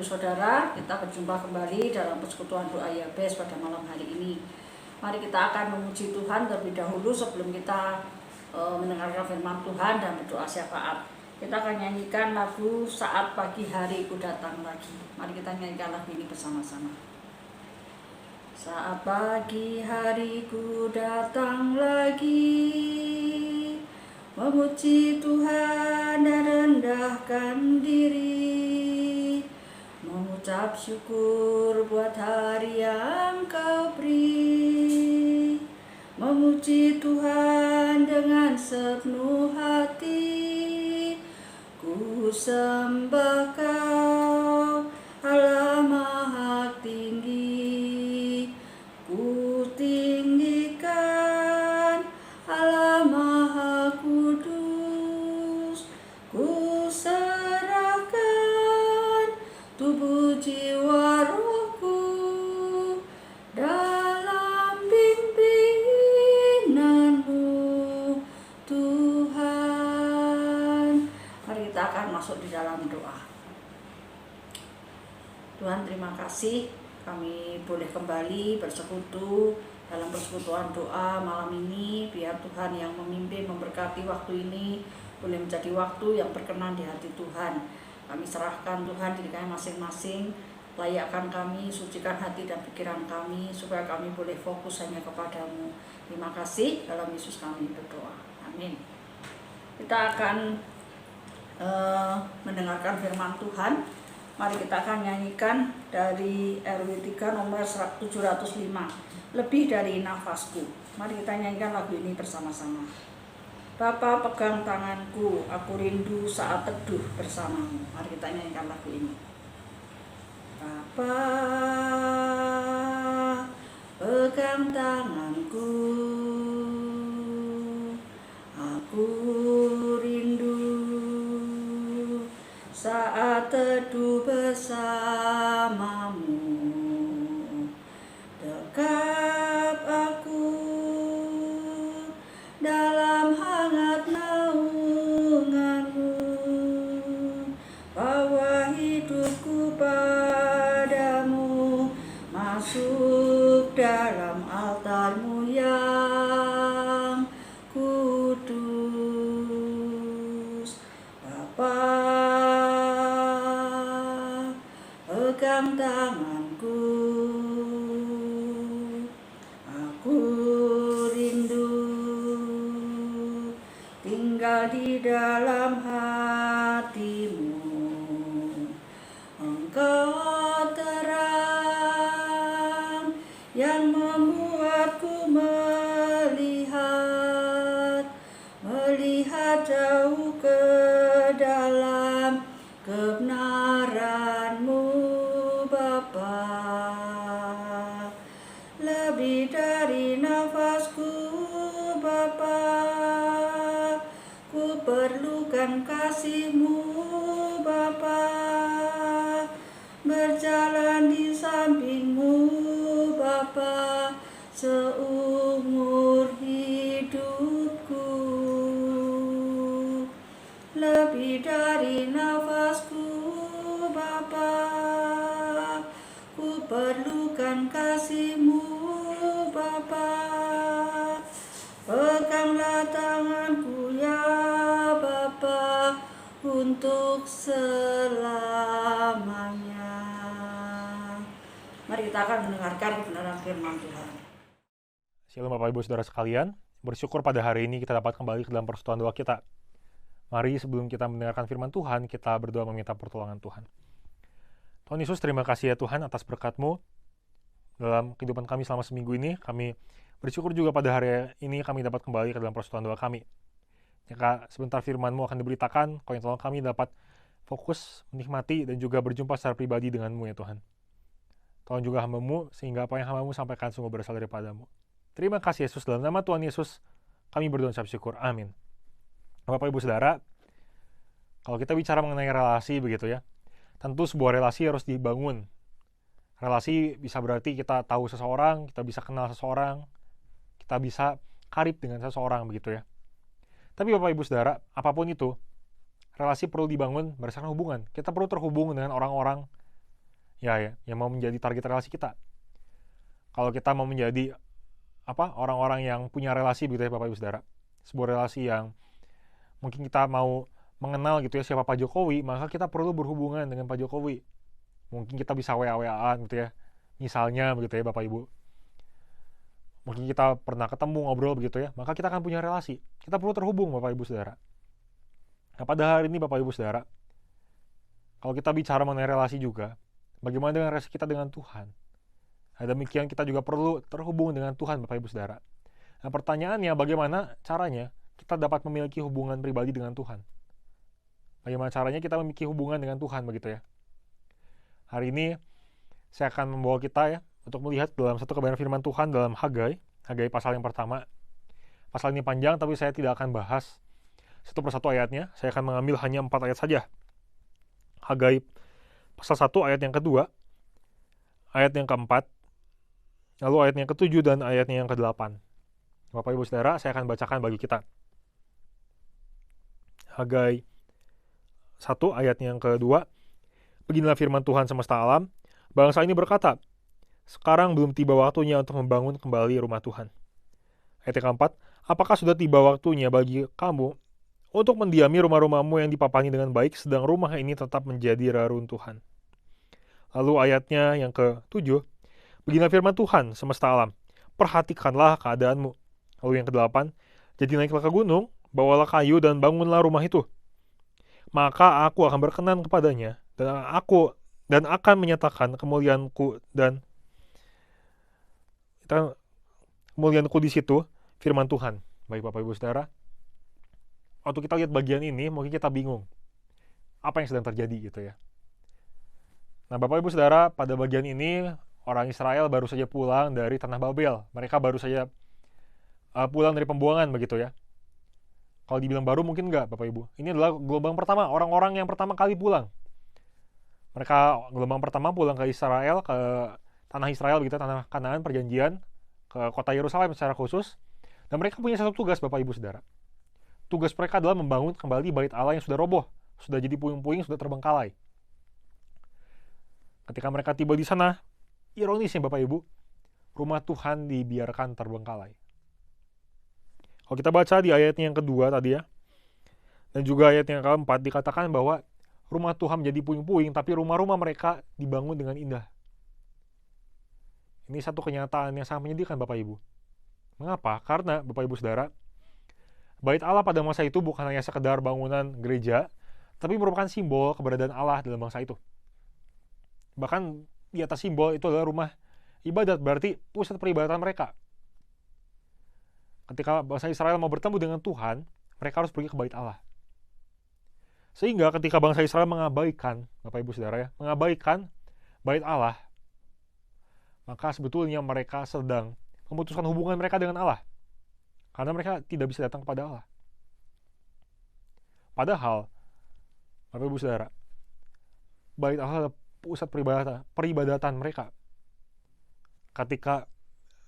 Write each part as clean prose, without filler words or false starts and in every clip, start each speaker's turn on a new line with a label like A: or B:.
A: Ibu Saudara, kita berjumpa kembali dalam persekutuan doa Yabes pada malam hari ini. Mari kita akan memuji Tuhan terlebih dahulu sebelum kita mendengarkan firman Tuhan dan berdoa syafaat. Kita akan nyanyikan lagu Saat Pagi Hari Ku Datang Lagi. Mari kita nyanyikan lagu ini bersama-sama. Saat pagi hari ku datang lagi, memuji Tuhan dan rendahkan diri, mengucap syukur buat hari yang Kau beri, memuji Tuhan dengan sepenuh hati, ku sembah Kau Allah Maha Tinggi, ku tinggikan Allah Maha Kudus, ku serahkan tubuh jiwa rohku dalam pimpinanmu Tuhan. Mari kita akan masuk di dalam doa. Tuhan, terima kasih kami boleh kembali bersekutu dalam persekutuan doa malam ini. Biar Tuhan yang memimpin, memberkati waktu ini boleh menjadi waktu yang berkenan di hati Tuhan. Kami serahkan Tuhan diri kami masing-masing, layakkan kami, sucikan hati dan pikiran kami, supaya kami boleh fokus hanya kepadamu. Terima kasih, dalam Yesus kami berdoa. Amin. Kita akan mendengarkan firman Tuhan. Mari kita akan nyanyikan dari RW 3 nomor 705, Lebih Dari Nafasku. Mari kita nyanyikan lagu ini bersama-sama. Bapa pegang tanganku, aku rindu saat teduh bersamamu. Mari kita nyanyikan lagu ini. Bapa pegang tanganku, aku rindu saat teduh bersamamu. Dekap aku dalam hangat naunganmu, bawa hidupku padamu, masuk dalam altarmu yang kudus. Bapa pegang tanganku, aku rindu tinggal di dalam hatimu. Engkau terang yang membuatku melihat jauh ke dalam kebenaran-Mu Bapa. Lebih dari nafasku Bapa, ku perlukan kasih-Mu Bapa, berjalan di samping-Mu Bapa seumur hidupku. Lebih dari nafasku Bapa, ku perlukan kasih-Mu Bapa, peganglah tanganku ya Bapa untuk selamanya. Mari kita akan mendengarkan kebenaran firman Tuhan.
B: Shalom Bapak Ibu Saudara sekalian, bersyukur pada hari ini kita dapat kembali ke dalam persekutuan doa kita. Mari sebelum kita mendengarkan firman Tuhan, kita berdoa meminta pertolongan Tuhan. Tuhan Yesus, terima kasih ya Tuhan atas berkat-Mu dalam kehidupan kami selama seminggu ini. Kami bersyukur juga pada hari ini kami dapat kembali ke dalam persekutuan doa kami. Jika sebentar firman-Mu akan diberitakan, Kau yang tolong kami dapat fokus, menikmati, dan juga berjumpa secara pribadi dengan-Mu ya Tuhan. Tolong juga hamba-Mu, sehingga apa yang hamba-Mu sampaikan sungguh berasal daripada-Mu. Terima kasih Yesus, dalam nama Tuhan Yesus, kami berdoa dan syukur. Amin. Bapak Ibu Saudara, kalau kita bicara mengenai relasi begitu ya, tentu sebuah relasi harus dibangun. Relasi bisa berarti kita tahu seseorang, kita bisa kenal seseorang, kita bisa karib dengan seseorang begitu ya. Tapi Bapak Ibu Saudara, apapun itu, relasi perlu dibangun berdasarkan hubungan. Kita perlu terhubung dengan orang-orang yang mau menjadi target relasi kita. Kalau kita mau menjadi orang-orang yang punya relasi begitu ya Bapak Ibu Saudara, sebuah relasi yang mungkin kita mau mengenal gitu ya siapa Pak Jokowi, maka kita perlu berhubungan dengan Pak Jokowi. Mungkin kita bisa WA-WA-an gitu ya, misalnya begitu ya Bapak Ibu. Mungkin kita pernah ketemu ngobrol begitu ya, maka kita akan punya relasi. Kita perlu terhubung Bapak Ibu Saudara. Nah pada hari ini Bapak Ibu Saudara, kalau kita bicara mengenai relasi juga, bagaimana dengan relasi kita dengan Tuhan? Nah, demikian kita juga perlu terhubung dengan Tuhan Bapak Ibu Saudara. Nah pertanyaannya bagaimana caranya kita dapat memiliki hubungan pribadi dengan Tuhan? Bagaimana caranya kita memiliki hubungan dengan Tuhan begitu ya? Hari ini saya akan membawa kita ya untuk melihat dalam satu kebenaran firman Tuhan dalam Hagai pasal yang pertama. Pasal ini panjang tapi saya tidak akan bahas satu persatu ayatnya. Saya akan mengambil hanya 4 ayat saja. Hagai pasal 1 ayat yang kedua, ayat yang keempat, lalu ayat yang ketujuh dan ayatnya yang ke-8. Bapak Ibu Saudara, saya akan bacakan bagi kita. Hagai 1 ayat yang kedua, beginilah firman Tuhan semesta alam, bangsa ini berkata, sekarang belum tiba waktunya untuk membangun kembali rumah Tuhan. Ayat yang keempat, apakah sudah tiba waktunya bagi kamu untuk mendiami rumah-rumahmu yang dipapani dengan baik, sedang rumah ini tetap menjadi reruntuhan. Lalu ayatnya yang ke-7, beginilah firman Tuhan semesta alam, perhatikanlah keadaanmu. Lalu yang ke-8, jadi naiklah ke gunung, bawalah kayu dan bangunlah rumah itu. Maka aku akan berkenan kepadanya, dan akan menyatakan kemuliaanku di situ, firman Tuhan. Baik Bapak Ibu Saudara, waktu kita lihat bagian ini, mungkin kita bingung. Apa yang sedang terjadi gitu ya. Nah Bapak Ibu Saudara, pada bagian ini, orang Israel baru saja pulang dari Tanah Babel. Mereka baru saja pulang dari pembuangan begitu ya. Kalau dibilang baru mungkin enggak Bapak Ibu. Ini adalah gelombang pertama, orang-orang yang pertama kali pulang. Mereka gelombang pertama pulang ke Israel, ke tanah Israel begitu, tanah Kanaan, perjanjian, ke kota Yerusalem secara khusus. Dan mereka punya satu tugas Bapak Ibu Saudara. Tugas mereka adalah membangun kembali bait Allah yang sudah roboh, sudah jadi puing-puing, sudah terbengkalai. Ketika mereka tiba di sana, ironisnya Bapak Ibu, rumah Tuhan dibiarkan terbengkalai. Kalau kita baca di ayatnya yang kedua tadi ya, dan juga ayat yang keempat, dikatakan bahwa rumah Tuhan menjadi puing-puing, tapi rumah-rumah mereka dibangun dengan indah. Ini satu kenyataan yang sangat menyedihkan Bapak Ibu. Mengapa? Karena Bapak Ibu Saudara, bait Allah pada masa itu bukan hanya sekedar bangunan gereja, tapi merupakan simbol keberadaan Allah dalam bangsa itu. Bahkan di atas simbol itu adalah rumah ibadat, berarti pusat peribadatan mereka. Ketika bangsa Israel mau bertemu dengan Tuhan, mereka harus pergi ke bait Allah. Sehingga ketika bangsa Israel mengabaikan, Bapak Ibu Saudara ya, mengabaikan bait Allah, maka sebetulnya mereka sedang memutuskan hubungan mereka dengan Allah. Karena mereka tidak bisa datang kepada Allah. Padahal, Bapak Ibu Saudara, bait Allah adalah pusat peribadatan mereka. Ketika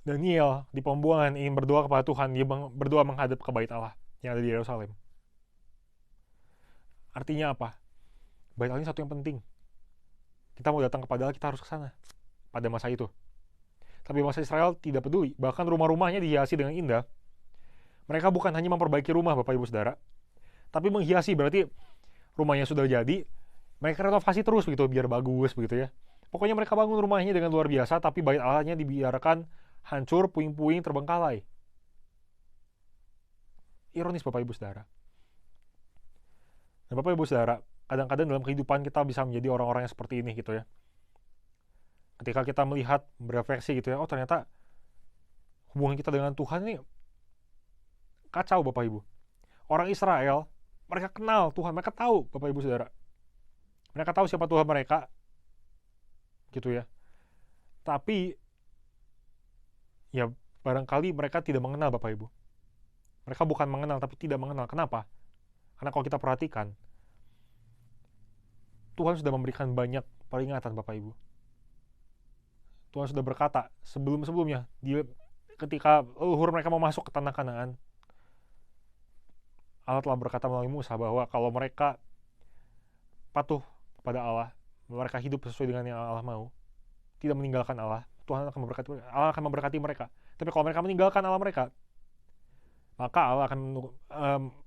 B: Daniel di pembuangan ingin berdoa kepada Tuhan, dia berdoa menghadap ke bait Allah yang ada di Yerusalem. Artinya apa? Bait Allah ini satu yang penting. Kita mau datang kepada Allah, kita harus ke sana pada masa itu. Tapi bangsa Israel tidak peduli. Bahkan rumah-rumahnya dihiasi dengan indah. Mereka bukan hanya memperbaiki rumah Bapak Ibu Saudara, tapi menghiasi, berarti rumahnya sudah jadi, mereka renovasi terus begitu biar bagus begitu ya. Pokoknya mereka bangun rumahnya dengan luar biasa, tapi bait Allahnya dibiarkan hancur, puing-puing, terbengkalai. Ironis Bapak Ibu Saudara. Nah Bapak Ibu Saudara, kadang-kadang dalam kehidupan kita bisa menjadi orang-orang yang seperti ini gitu ya. Ketika kita melihat, berefleksi gitu ya, oh ternyata hubungan kita dengan Tuhan ini kacau Bapak Ibu. Orang Israel, mereka kenal Tuhan, mereka tahu Bapak Ibu Saudara. Mereka tahu siapa Tuhan mereka, gitu ya. Tapi, ya barangkali mereka tidak mengenal Bapak Ibu. Mereka bukan mengenal, tapi tidak mengenal. Kenapa? Karena kalau kita perhatikan, Tuhan sudah memberikan banyak peringatan Bapak Ibu. Tuhan sudah berkata sebelum-sebelumnya, ketika leluhur mereka mau masuk ke tanah Kanaan, Allah telah berkata melalui Musa bahwa kalau mereka patuh kepada Allah, mereka hidup sesuai dengan yang Allah mau, tidak meninggalkan Allah, Allah akan memberkati mereka. Tapi kalau mereka meninggalkan Allah mereka, maka Allah akan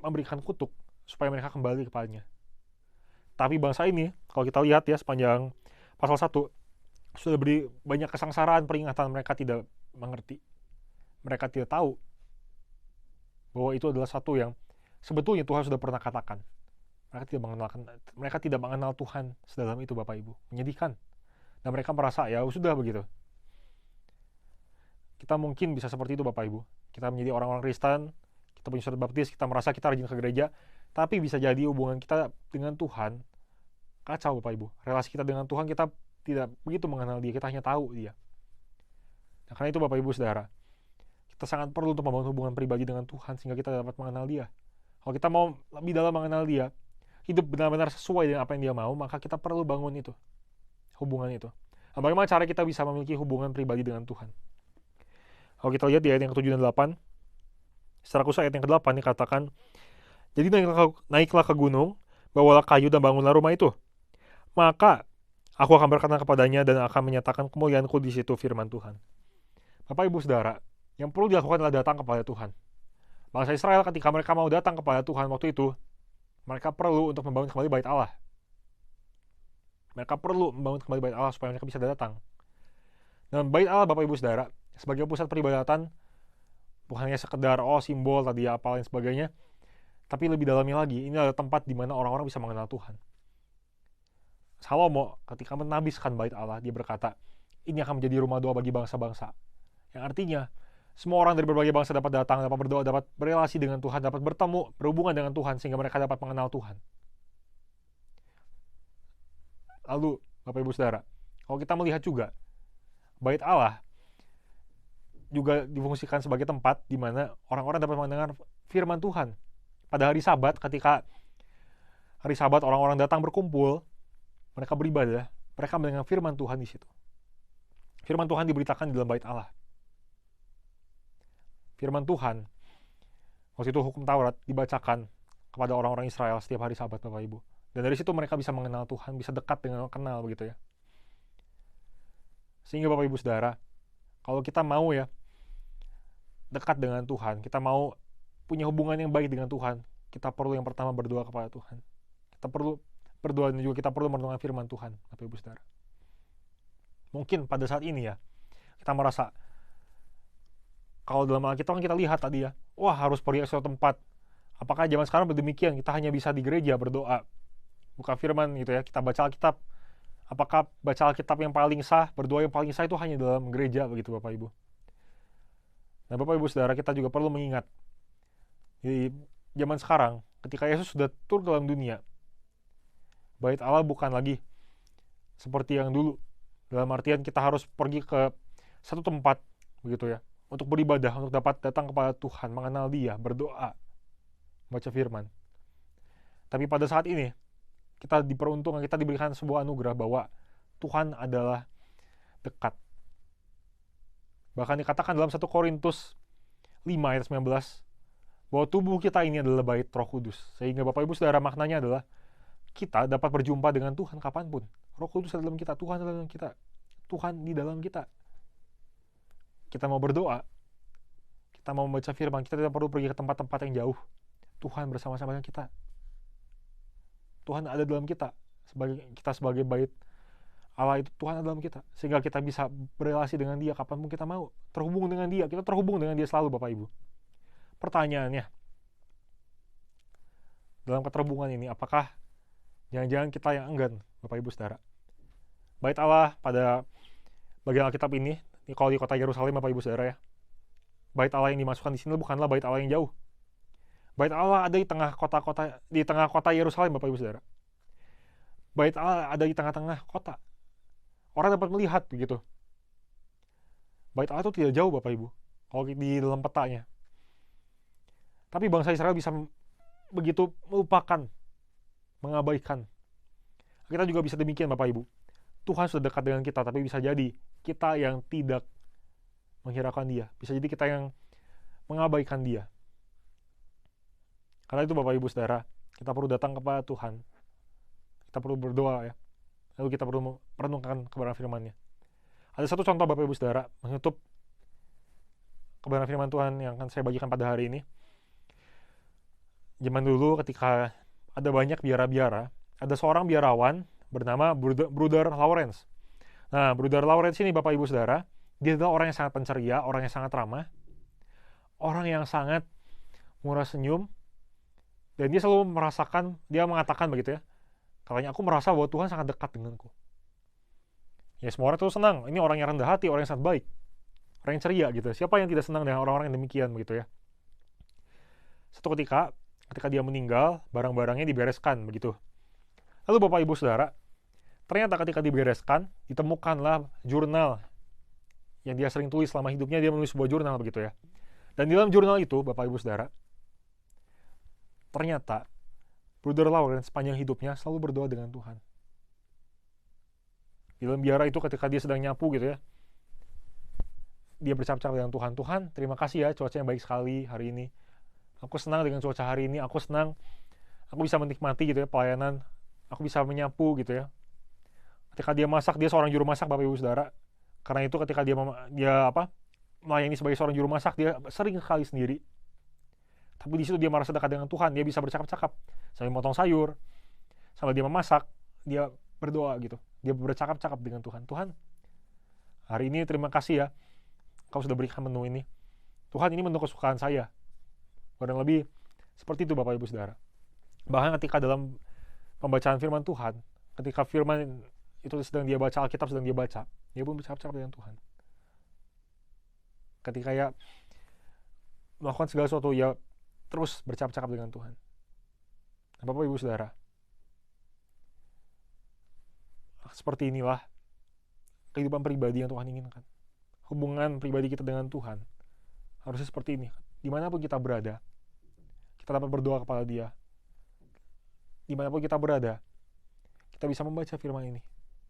B: memberikan kutuk supaya mereka kembali kepadanya. Tapi bangsa ini, kalau kita lihat ya sepanjang pasal 1, sudah beri banyak kesengsaraan, peringatan, mereka tidak mengerti. Mereka tidak tahu bahwa itu adalah satu yang sebetulnya Tuhan sudah pernah katakan. Mereka tidak mengenal Tuhan sedalam itu, Bapak Ibu. Menyedihkan. Dan mereka merasa ya sudah begitu. Kita mungkin bisa seperti itu, Bapak Ibu. Kita menjadi orang-orang Kristen, kita punya surat baptis, kita merasa kita rajin ke gereja, tapi bisa jadi hubungan kita dengan Tuhan kacau, Bapak Ibu. Relasi kita dengan Tuhan, kita tidak begitu mengenal Dia, kita hanya tahu Dia. Nah, karena itu Bapak Ibu Saudara, kita sangat perlu untuk membangun hubungan pribadi dengan Tuhan sehingga kita dapat mengenal Dia. Kalau kita mau lebih dalam mengenal Dia, hidup benar-benar sesuai dengan apa yang Dia mau, maka kita perlu bangun itu, hubungan itu. Nah, bagaimana cara kita bisa memiliki hubungan pribadi dengan Tuhan? Kalau kita lihat di ayat yang ke-7 dan 8, secara khusus ayat yang ke-8 dikatakan, jadi naiklah ke gunung, bawalah kayu dan bangunlah rumah itu. Maka aku akan berkata kepadanya dan akan menyatakan kemuliaanku di situ, firman Tuhan. Bapak Ibu Saudara, yang perlu dilakukan adalah datang kepada Tuhan. Bangsa Israel ketika mereka mau datang kepada Tuhan waktu itu, mereka perlu untuk membangun kembali bait Allah. Mereka perlu membangun kembali bait Allah supaya mereka bisa datang. Dan bait Allah, Bapak Ibu Saudara, sebagai pusat peribadatan, bukan hanya sekedar simbol tadi apa lain sebagainya, tapi lebih dalamnya lagi, ini adalah tempat di mana orang-orang bisa mengenal Tuhan. Salomo ketika menabiskan bait Allah, dia berkata, ini akan menjadi rumah doa bagi bangsa-bangsa. Yang artinya, semua orang dari berbagai bangsa dapat datang, dapat berdoa, dapat berelasi dengan Tuhan, dapat bertemu, berhubungan dengan Tuhan, sehingga mereka dapat mengenal Tuhan. Lalu, Bapak Ibu Saudara, kalau kita melihat juga, bait Allah juga difungsikan sebagai tempat di mana orang-orang dapat mendengar firman Tuhan. Pada hari Sabat, ketika hari Sabat orang-orang datang berkumpul, mereka beribadah, mereka mendengar firman Tuhan di situ. Firman Tuhan diberitakan di dalam bait Allah. Firman Tuhan, waktu itu hukum Taurat dibacakan kepada orang-orang Israel setiap hari Sabat, Bapak Ibu. Dan dari situ mereka bisa mengenal Tuhan, bisa dekat dengan kenal begitu ya. Sehingga Bapak Ibu Saudara, kalau kita mau ya dekat dengan Tuhan, kita mau punya hubungan yang baik dengan Tuhan, kita perlu yang pertama berdoa kepada Tuhan. Kita perlu berdoa dan juga kita perlu merenungkan firman Tuhan, Bapak Ibu Saudara. Mungkin pada saat ini ya, kita merasa, kalau dalam Alkitab kita lihat tadi ya, wah harus pergi ke suatu tempat. Apakah zaman sekarang demikian? Kita hanya bisa di gereja berdoa, buka firman gitu ya, kita baca Alkitab. Apakah baca Alkitab yang paling sah, berdoa yang paling sah itu hanya dalam gereja begitu Bapak Ibu? Nah Bapak Ibu Saudara, kita juga perlu mengingat, di zaman sekarang, ketika Yesus sudah turun ke dalam dunia, bait Allah bukan lagi seperti yang dulu. Dalam artian kita harus pergi ke satu tempat begitu ya, untuk beribadah, untuk dapat datang kepada Tuhan, mengenal Dia, berdoa, baca firman. Tapi pada saat ini, kita diperuntukkan, kita diberikan sebuah anugerah bahwa Tuhan adalah dekat. Bahkan dikatakan dalam 1 Korintus 5 ayat 19, bahwa tubuh kita ini adalah bait Roh Kudus. Sehingga Bapak Ibu Saudara, maknanya adalah kita dapat berjumpa dengan Tuhan kapanpun. Roh Kudus ada dalam kita, Tuhan ada dalam kita, Tuhan di dalam kita. Kita mau berdoa, kita mau membaca firman, kita tidak perlu pergi ke tempat-tempat yang jauh. Tuhan bersama-sama dengan kita. Tuhan ada dalam kita. Kita sebagai bait Allah itu, Tuhan ada dalam kita. Sehingga kita bisa berelasi dengan Dia kapanpun kita mau. Terhubung dengan Dia. Kita terhubung dengan Dia selalu, Bapak Ibu. Pertanyaannya, dalam keterhubungan ini, apakah jangan-jangan kita yang enggan, Bapak Ibu Saudara? Bait Allah pada bagian Alkitab ini, kalau di kota Yerusalem, Bapak Ibu Saudara ya, bait Allah yang dimasukkan di sini bukanlah bait Allah yang jauh. Bait Allah ada di tengah kota Yerusalem, Bapak Ibu Saudara. Bait Allah ada di tengah-tengah kota. Orang dapat melihat begitu. Bait Allah itu tidak jauh, Bapak Ibu, kalau di dalam petanya. Tapi bangsa Israel bisa begitu melupakan, mengabaikan. Kita juga bisa demikian, Bapak Ibu. Tuhan sudah dekat dengan kita, tapi bisa jadi kita yang tidak menghiraukan Dia. Bisa jadi kita yang mengabaikan Dia. Karena itu Bapak Ibu Saudara, kita perlu datang kepada Tuhan. Kita perlu berdoa ya. lalu kita perlu merenungkan kebenaran firman-Nya. Ada satu contoh Bapak Ibu Saudara menutup kebenaran firman Tuhan yang akan saya bagikan pada hari ini. Zaman dulu ketika ada banyak biara-biara, ada seorang biarawan bernama Brother Lawrence. Nah, Brother Lawrence ini Bapak Ibu Saudara, dia adalah orang yang sangat penceria, orang yang sangat ramah, orang yang sangat murah senyum, dan dia selalu dia mengatakan begitu ya, katanya, aku merasa bahwa Tuhan sangat dekat denganku. Ya semua orang tuh senang, ini orang yang rendah hati, orang yang sangat baik, orang yang ceria gitu. Siapa yang tidak senang dengan orang-orang yang demikian begitu ya. Suatu ketika dia meninggal, barang-barangnya dibereskan begitu. Lalu Bapak Ibu Saudara, ternyata ketika dibereskan, ditemukanlah jurnal yang dia sering tulis selama hidupnya. Dia menulis sebuah jurnal begitu ya. Dan di dalam jurnal itu, Bapak Ibu Saudara, ternyata Brother Lawrence sepanjang hidupnya selalu berdoa dengan Tuhan. Di dalam biara itu ketika dia sedang nyapu gitu ya, dia bercakap-cakap dengan Tuhan. Tuhan, terima kasih ya, cuaca yang baik sekali hari ini. Aku senang dengan cuaca hari ini. Aku senang, aku bisa menikmati gitu ya pelayanan. Aku bisa menyapu gitu ya. Ketika dia masak, dia seorang juru masak Bapak Ibu Saudara. Karena itu ketika dia melayani sebagai seorang juru masak, dia sering sekali sendiri. Tapi di situ dia merasa dekat dengan Tuhan. Dia bisa bercakap-cakap sambil motong sayur, sambil dia memasak, dia berdoa gitu. Dia bercakap-cakap dengan Tuhan. Tuhan, hari ini terima kasih ya, Kau sudah berikan menu ini. Tuhan, ini menu kesukaan saya. Kurang lebih seperti itu Bapak Ibu Saudara. Bahkan ketika dalam pembacaan firman Tuhan, ketika firman itu sedang dia baca, Alkitab sedang dia baca, dia pun bercakap-cakap dengan Tuhan. Ketika ya melakukan segala sesuatu, ya terus bercakap-cakap dengan Tuhan. Nah, Bapak Ibu Saudara, seperti inilah kehidupan pribadi yang Tuhan inginkan. Hubungan pribadi kita dengan Tuhan harusnya seperti ini. Dimanapun kita berada, kita dapat berdoa kepada Dia. Dimanapun kita berada, kita bisa membaca firman ini.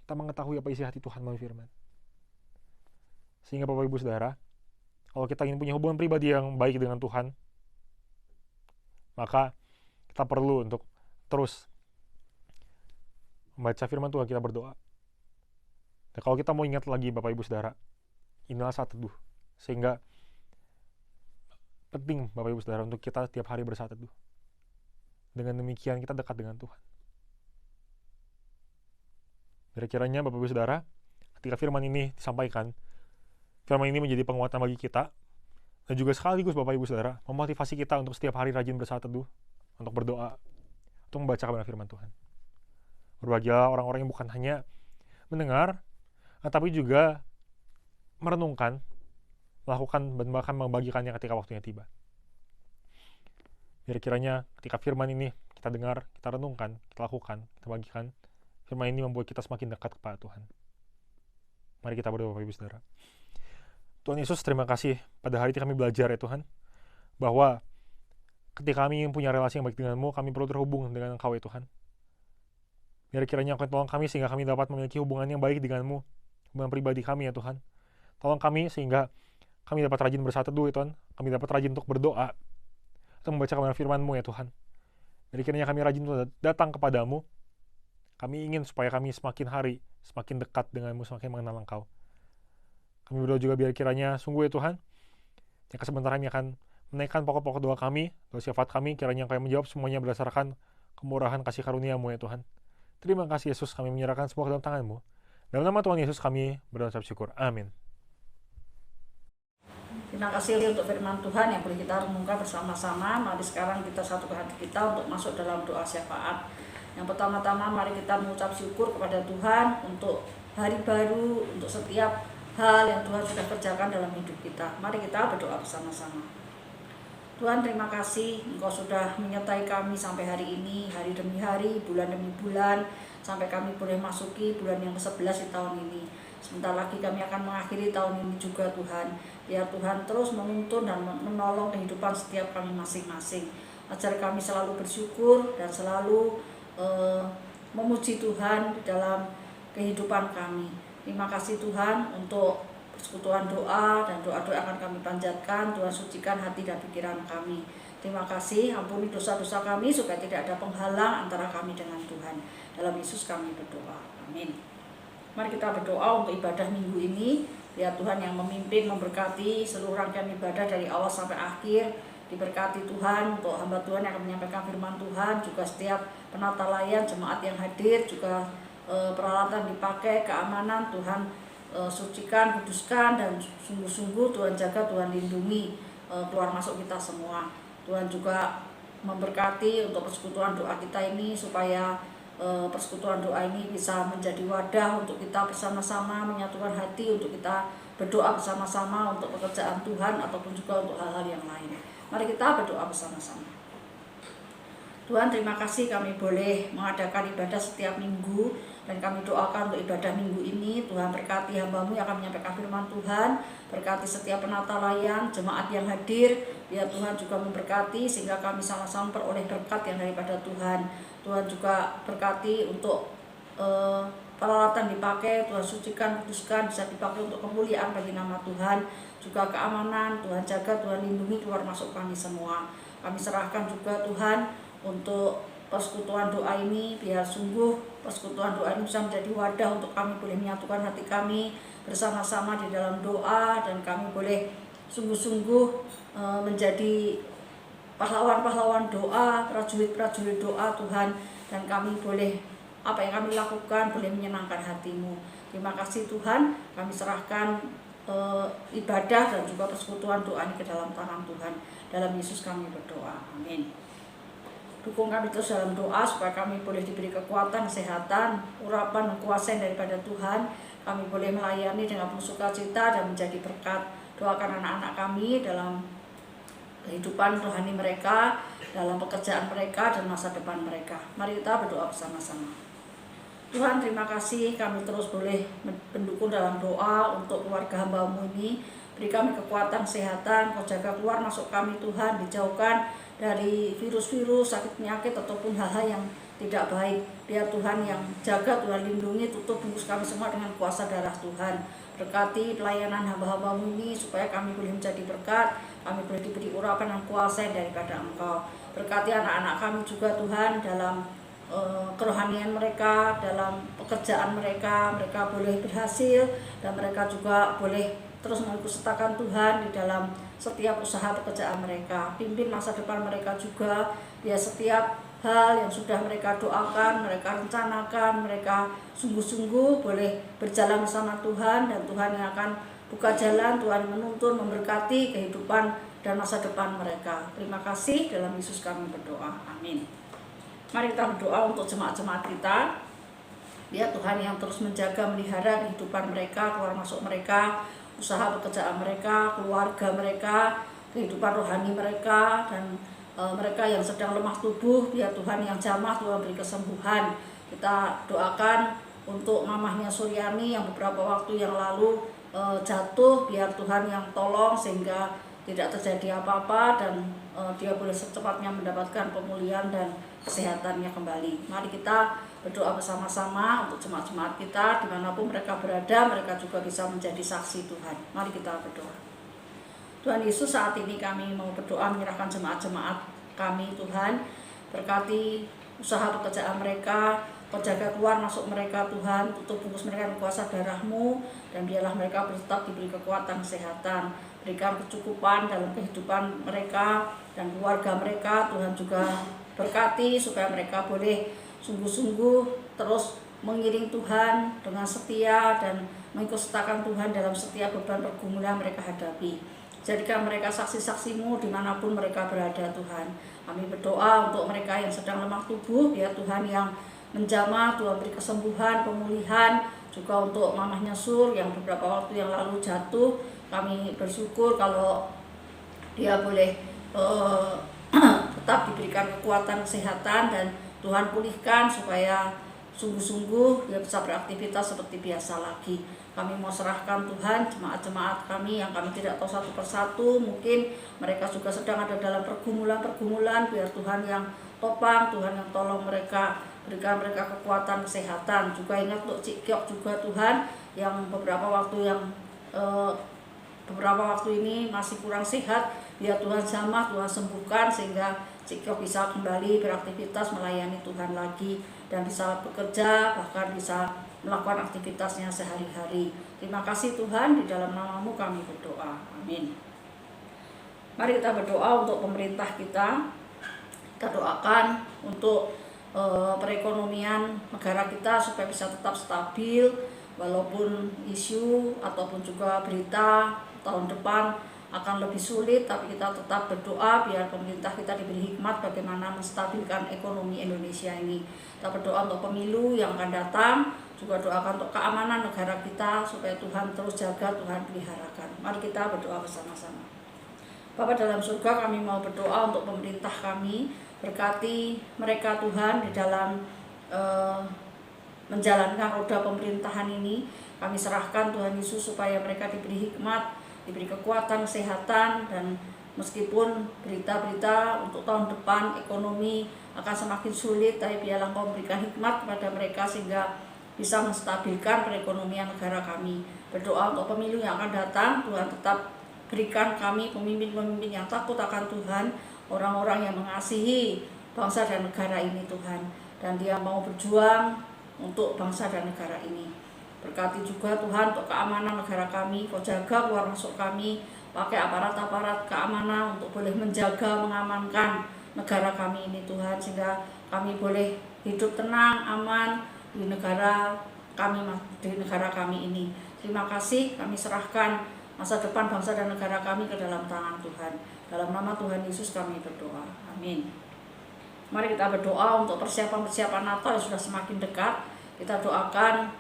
B: Kita mengetahui apa isi hati Tuhan melalui firman. Sehingga Bapak Ibu Saudara, kalau kita ingin punya hubungan pribadi yang baik dengan Tuhan, maka kita perlu untuk terus membaca firman Tuhan, kita berdoa. Dan kalau kita mau ingat lagi Bapak Ibu Saudara, inilah saat teduh. Sehingga penting Bapak Ibu Saudara untuk kita tiap hari bersaat teduh. Dengan demikian kita dekat dengan Tuhan. Kira-kiranya Bapak Ibu Saudara, ketika firman ini disampaikan, firman ini menjadi penguatan bagi kita, dan juga sekaligus Bapak Ibu Saudara, memotivasi kita untuk setiap hari rajin bersaat teduh, untuk berdoa, untuk membaca kebenaran firman Tuhan. Berbahagialah orang-orang yang bukan hanya mendengar, tapi juga merenungkan, melakukan, dan bahkan membagikannya ketika waktunya tiba. Biar kiranya ketika firman ini kita dengar, kita renungkan, kita lakukan, kita bagikan, firman ini membuat kita semakin dekat kepada Tuhan. Mari kita berdoa Bapak Ibu Saudara. Tuhan Yesus, terima kasih pada hari ini kami belajar ya Tuhan, bahwa ketika kami ingin punya relasi yang baik dengan-Mu, kami perlu terhubung dengan Engkau ya Tuhan. Biar kiranya Engkau tolong kami sehingga kami dapat memiliki hubungan yang baik dengan-Mu, hubungan pribadi kami ya Tuhan. Tolong kami sehingga kami dapat rajin bersatu teduh ya Tuhan, kami dapat rajin untuk berdoa, untuk membaca kebenaran firman-Mu ya Tuhan. Biar kiranya kami rajin untuk datang kepadamu. Kami ingin supaya kami semakin hari, semakin dekat dengan-Mu, semakin mengenal Engkau. Kami berdoa juga biar kiranya sungguh ya Tuhan, yang sebentar kami akan menaikkan pokok-pokok doa kami, doa syafaat kami, kiranya Engkau yang menjawab semuanya berdasarkan kemurahan kasih karunia-Mu ya Tuhan. Terima kasih Yesus, kami menyerahkan semua ke dalam tangan-Mu. Dalam nama Tuhan Yesus kami berdoa syukur. Amin.
A: Terima kasih untuk firman Tuhan yang boleh kita renungkan bersama-sama. Mari sekarang kita satukan hati kita untuk masuk dalam doa syafaat. Yang pertama-tama mari kita mengucap syukur kepada Tuhan untuk hari baru, untuk setiap hal yang Tuhan sudah kerjakan dalam hidup kita. Mari kita berdoa bersama-sama. Tuhan, terima kasih Engkau sudah menyertai kami sampai hari ini, hari demi hari, bulan demi bulan, sampai kami boleh masuki bulan yang ke-11 di tahun ini. Sebentar lagi kami akan mengakhiri tahun ini juga Tuhan. Biar Tuhan terus menuntun dan menolong kehidupan setiap kami masing-masing. Ajar kami selalu bersyukur dan selalu memuji Tuhan di dalam kehidupan kami. Terima kasih Tuhan untuk persekutuan doa dan doa-doa akan kami panjatkan. Tuhan sucikan hati dan pikiran kami. Terima kasih, ampuni dosa-dosa kami supaya tidak ada penghalang antara kami dengan Tuhan. Dalam Yesus kami berdoa. Amin. Mari kita berdoa untuk ibadah minggu ini. Biar Tuhan yang memimpin, memberkati seluruh rangkaian ibadah dari awal sampai akhir. Diberkati Tuhan untuk hamba Tuhan yang akan menyampaikan firman Tuhan, juga setiap penata layan, jemaat yang hadir, juga peralatan dipakai, keamanan Tuhan sucikan, kuduskan, dan sungguh-sungguh Tuhan jaga, Tuhan lindungi keluar masuk kita semua. Tuhan juga memberkati untuk persekutuan doa kita ini, supaya persekutuan doa ini bisa menjadi wadah untuk kita bersama-sama menyatukan hati, untuk kita berdoa bersama-sama untuk pekerjaan Tuhan ataupun juga untuk hal-hal yang lain. Mari kita berdoa bersama-sama. Tuhan, terima kasih kami boleh mengadakan ibadah setiap minggu, dan kami doakan untuk ibadah minggu ini. Tuhan berkati hamba-Mu yang akan menyampaikan firman Tuhan, berkati setiap penata layan, jemaat yang hadir. Biar Tuhan juga memberkati sehingga kami sama-sama peroleh berkat yang daripada Tuhan. Tuhan juga berkati untuk peralatan dipakai, Tuhan sucikan, kuduskan, bisa dipakai untuk kemuliaan bagi nama Tuhan. Juga keamanan, Tuhan jaga, Tuhan lindungi keluar masuk kami semua. Kami serahkan juga Tuhan untuk persekutuan doa ini, biar sungguh persekutuan doa ini bisa menjadi wadah untuk kami boleh menyatukan hati kami bersama-sama di dalam doa, dan kami boleh sungguh-sungguh menjadi pahlawan-pahlawan doa, prajurit-prajurit doa Tuhan, dan kami boleh, apa yang kami lakukan boleh menyenangkan hati-Mu. Terima kasih Tuhan, kami serahkan ibadah dan juga persekutuan doa ini ke dalam tangan Tuhan. Dalam Yesus kami berdoa, amin. Dukung kami terus dalam doa supaya kami boleh diberi kekuatan, kesehatan, urapan, dan kuasa daripada Tuhan. Kami boleh melayani dengan penuh sukacita dan menjadi berkat. Doakan anak-anak kami dalam kehidupan rohani mereka, dalam pekerjaan mereka, dan masa depan mereka. Mari kita berdoa bersama-sama. Tuhan, terima kasih kami terus boleh mendukung dalam doa untuk keluarga hamba-Mu ini. Beri kami kekuatan, kesehatan, Kau jaga keluar masuk kami Tuhan, dijauhkan dari virus-virus, sakit penyakit, ataupun hal-hal yang tidak baik. Biar Tuhan yang jaga, Tuhan lindungi, tutup bungkus kami semua dengan kuasa darah Tuhan. Berkati pelayanan hamba-hamba-Mu ini supaya kami boleh menjadi berkat, kami boleh diberi urapan dan kuasa daripada Engkau. Berkati anak-anak kami juga Tuhan dalam kerohanian mereka, dalam pekerjaan mereka, mereka boleh berhasil, dan mereka juga boleh terus mengikutsertakan Tuhan di dalam setiap usaha pekerjaan mereka. Pimpin masa depan mereka juga, ya setiap hal yang sudah mereka doakan, mereka rencanakan, mereka sungguh-sungguh boleh berjalan bersama Tuhan, dan Tuhan yang akan buka jalan, Tuhan menuntun, memberkati kehidupan dan masa depan mereka. Terima kasih, dalam Yesus kami berdoa, amin. Mari kita berdoa untuk jemaat-jemaat kita. Ya Tuhan yang terus menjaga, melihara kehidupan mereka, keluar masuk mereka, usaha pekerjaan mereka, keluarga mereka, kehidupan rohani mereka, dan mereka yang sedang lemah tubuh, biar Tuhan yang jamah, Tuhan beri kesembuhan. Kita doakan untuk mamahnya Suryani yang beberapa waktu yang lalu jatuh, biar Tuhan yang tolong sehingga tidak terjadi apa-apa, dan dia boleh secepatnya mendapatkan pemulihan dan kesehatannya kembali. Mari kita berdoa bersama-sama untuk jemaat-jemaat kita, dimanapun mereka berada, mereka juga bisa menjadi saksi Tuhan. Mari kita berdoa. Tuhan Yesus, saat ini kami mau berdoa menyerahkan jemaat-jemaat kami Tuhan. Berkati usaha pekerjaan mereka, Kau jaga keluar masuk mereka Tuhan, tutup bungkus mereka dengan kuasa darah-Mu, dan biarlah mereka tetap diberi kekuatan, kesehatan, berikan kecukupan dalam kehidupan mereka dan keluarga mereka. Tuhan juga berkati supaya mereka boleh sungguh-sungguh terus mengiring Tuhan dengan setia dan mengikutsertakan Tuhan dalam setiap beban pergumulan mereka hadapi. Jadikan mereka saksi-saksi-Mu dimanapun mereka berada Tuhan. Kami berdoa untuk mereka yang sedang lemah tubuh, biar Tuhan yang menjamah, Tuhan beri kesembuhan, pemulihan. Juga untuk mamahnya Sur yang beberapa waktu yang lalu jatuh, kami bersyukur kalau dia boleh tetap diberikan kekuatan, kesehatan, dan Tuhan pulihkan supaya sungguh-sungguh dia bisa beraktivitas seperti biasa lagi. Kami mau serahkan Tuhan jemaat-jemaat kami yang kami tidak tahu satu persatu, mungkin mereka juga sedang ada dalam pergumulan-pergumulan, biar Tuhan yang topang, Tuhan yang tolong mereka, berikan mereka kekuatan, kesehatan. Juga ingat untuk Cik Kiok juga Tuhan, yang beberapa waktu ini masih kurang sehat, biar Tuhan jamah, Tuhan sembuhkan sehingga Cik Kiok bisa kembali beraktivitas melayani Tuhan lagi, dan bisa bekerja, bahkan bisa melakukan aktivitasnya sehari-hari. Terima kasih Tuhan, di dalam nama-Mu kami berdoa. Amin. Mari kita berdoa untuk pemerintah kita. Kita doakan untuk perekonomian negara kita supaya bisa tetap stabil, walaupun isu ataupun juga berita tahun depan akan lebih sulit, tapi kita tetap berdoa biar pemerintah kita diberi hikmat bagaimana menstabilkan ekonomi Indonesia ini. Kita berdoa untuk pemilu yang akan datang, juga doakan untuk keamanan negara kita supaya Tuhan terus jaga, Tuhan peliharakan. Mari kita berdoa bersama-sama. Bapa dalam surga, kami mau berdoa untuk pemerintah kami, berkati mereka Tuhan di dalam menjalankan roda pemerintahan ini. Kami serahkan Tuhan Yesus supaya mereka diberi hikmat, diberi kekuatan, kesehatan, dan meskipun berita-berita untuk tahun depan ekonomi akan semakin sulit, tapi biarlah Engkau memberikan hikmat kepada mereka sehingga bisa menstabilkan perekonomian negara kami. Berdoa untuk pemilu yang akan datang, Tuhan tetap berikan kami pemimpin-pemimpin yang takut akan Tuhan, orang-orang yang mengasihi bangsa dan negara ini Tuhan, dan dia mau berjuang untuk bangsa dan negara ini. Berkati juga Tuhan untuk keamanan negara kami, Kau jaga keluar masuk kami, pakai aparat-aparat keamanan untuk boleh menjaga, mengamankan negara kami ini Tuhan, sehingga kami boleh hidup tenang, aman di negara kami ini. Terima kasih, kami serahkan masa depan bangsa dan negara kami ke dalam tangan Tuhan. Dalam nama Tuhan Yesus kami berdoa. Amin. Mari kita berdoa untuk persiapan-persiapan Natal yang sudah semakin dekat. Kita doakan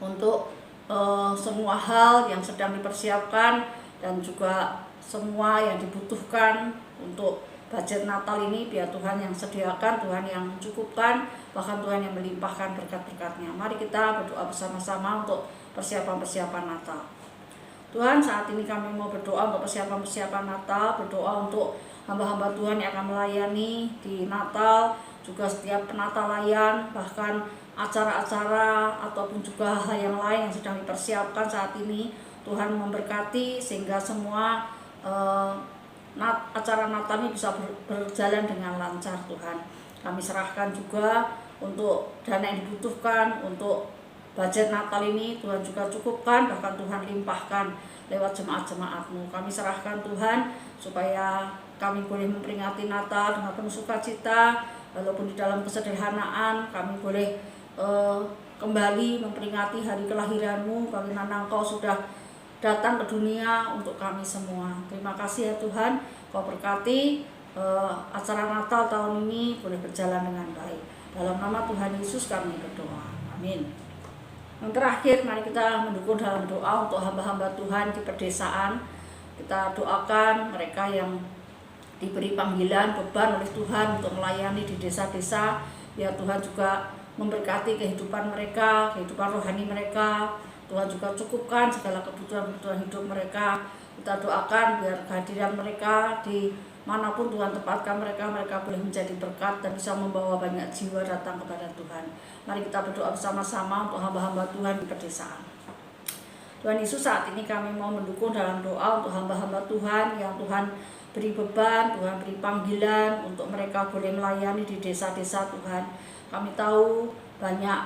A: untuk semua hal yang sedang dipersiapkan dan juga semua yang dibutuhkan untuk budget Natal ini, biar Tuhan yang sediakan, Tuhan yang cukupkan, bahkan Tuhan yang melimpahkan berkat-berkatnya. Mari kita berdoa bersama-sama untuk persiapan-persiapan Natal. Tuhan, saat ini kami mau berdoa untuk persiapan-persiapan Natal, berdoa untuk hamba-hamba Tuhan yang akan melayani di Natal, juga setiap penatalayan, bahkan acara-acara ataupun juga hal yang lain yang sedang dipersiapkan saat ini. Tuhan memberkati sehingga semua acara Natal ini bisa berjalan dengan lancar Tuhan. Kami serahkan juga untuk dana yang dibutuhkan untuk budget Natal ini, Tuhan juga cukupkan, bahkan Tuhan limpahkan lewat jemaat-jemaat-Mu. Kami serahkan Tuhan supaya kami boleh memperingati Natal dengan penuh sukacita, walaupun di dalam kesederhanaan kami boleh kembali memperingati hari kelahiran-Mu, bagaimana Engkau sudah datang ke dunia untuk kami semua. Terima kasih ya Tuhan, Kau berkati acara Natal tahun ini boleh berjalan dengan baik. Dalam nama Tuhan Yesus kami berdoa. Amin. Yang terakhir, mari kita mendukung dalam doa untuk hamba-hamba Tuhan di pedesaan. Kita doakan mereka yang diberi panggilan, beban oleh Tuhan untuk melayani di desa-desa. Biar Tuhan juga memberkati kehidupan mereka, kehidupan rohani mereka. Tuhan juga cukupkan segala kebutuhan-kebutuhan hidup mereka. Kita doakan biar kehadiran mereka di manapun Tuhan tempatkan mereka boleh menjadi berkat dan bisa membawa banyak jiwa datang kepada Tuhan. Mari kita berdoa bersama-sama untuk hamba-hamba Tuhan di pedesaan. Tuhan Yesus, saat ini kami mau mendukung dalam doa untuk hamba-hamba Tuhan yang Tuhan beri beban, Tuhan beri panggilan untuk mereka boleh melayani di desa-desa Tuhan. Kami tahu banyak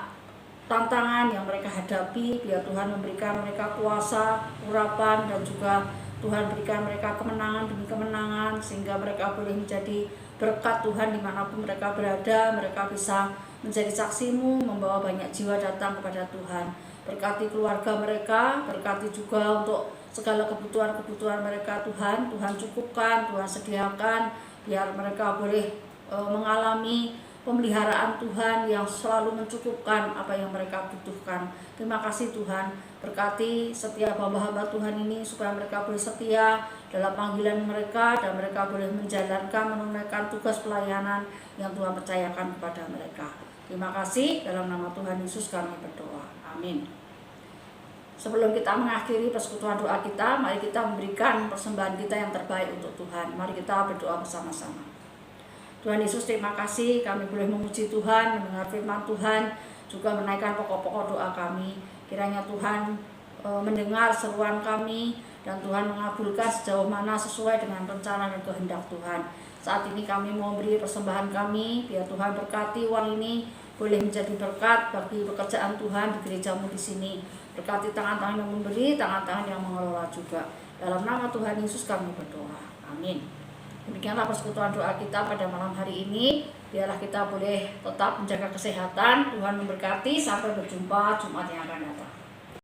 A: tantangan yang mereka hadapi, biar Tuhan memberikan mereka kuasa, urapan, dan juga Tuhan berikan mereka kemenangan demi kemenangan, sehingga mereka boleh menjadi berkat Tuhan dimanapun mereka berada. Mereka bisa menjadi saksi-Mu, membawa banyak jiwa datang kepada Tuhan. Berkati keluarga mereka, berkati juga untuk segala kebutuhan-kebutuhan mereka Tuhan. Tuhan cukupkan, Tuhan sediakan, biar mereka boleh mengalami pemeliharaan Tuhan yang selalu mencukupkan apa yang mereka butuhkan. Terima kasih Tuhan, berkati setiap hamba-hamba Tuhan ini supaya mereka boleh setia dalam panggilan mereka dan mereka boleh menjalankan, menunaikan tugas pelayanan yang Tuhan percayakan kepada mereka. Terima kasih, dalam nama Tuhan Yesus kami berdoa. Amin. Sebelum kita mengakhiri persekutuan doa kita, mari kita memberikan persembahan kita yang terbaik untuk Tuhan. Mari kita berdoa bersama-sama. Tuhan Yesus, terima kasih kami boleh memuji Tuhan, mendengar firman Tuhan, juga menaikkan pokok-pokok doa kami. Kiranya Tuhan mendengar seruan kami dan Tuhan mengabulkan sejauh mana sesuai dengan rencana dan kehendak Tuhan. Saat ini kami mau beri persembahan kami, biar Tuhan berkati uang ini boleh menjadi berkat bagi pekerjaan Tuhan di gerejamu di sini. Berkati tangan-tangan yang memberi, tangan-tangan yang mengelola juga. Dalam nama Tuhan Yesus kami berdoa. Amin. Demikianlah persekutuan doa kita pada malam hari ini. Biarlah kita boleh tetap menjaga kesehatan. Tuhan memberkati. Sampai berjumpa Jumat yang akan datang.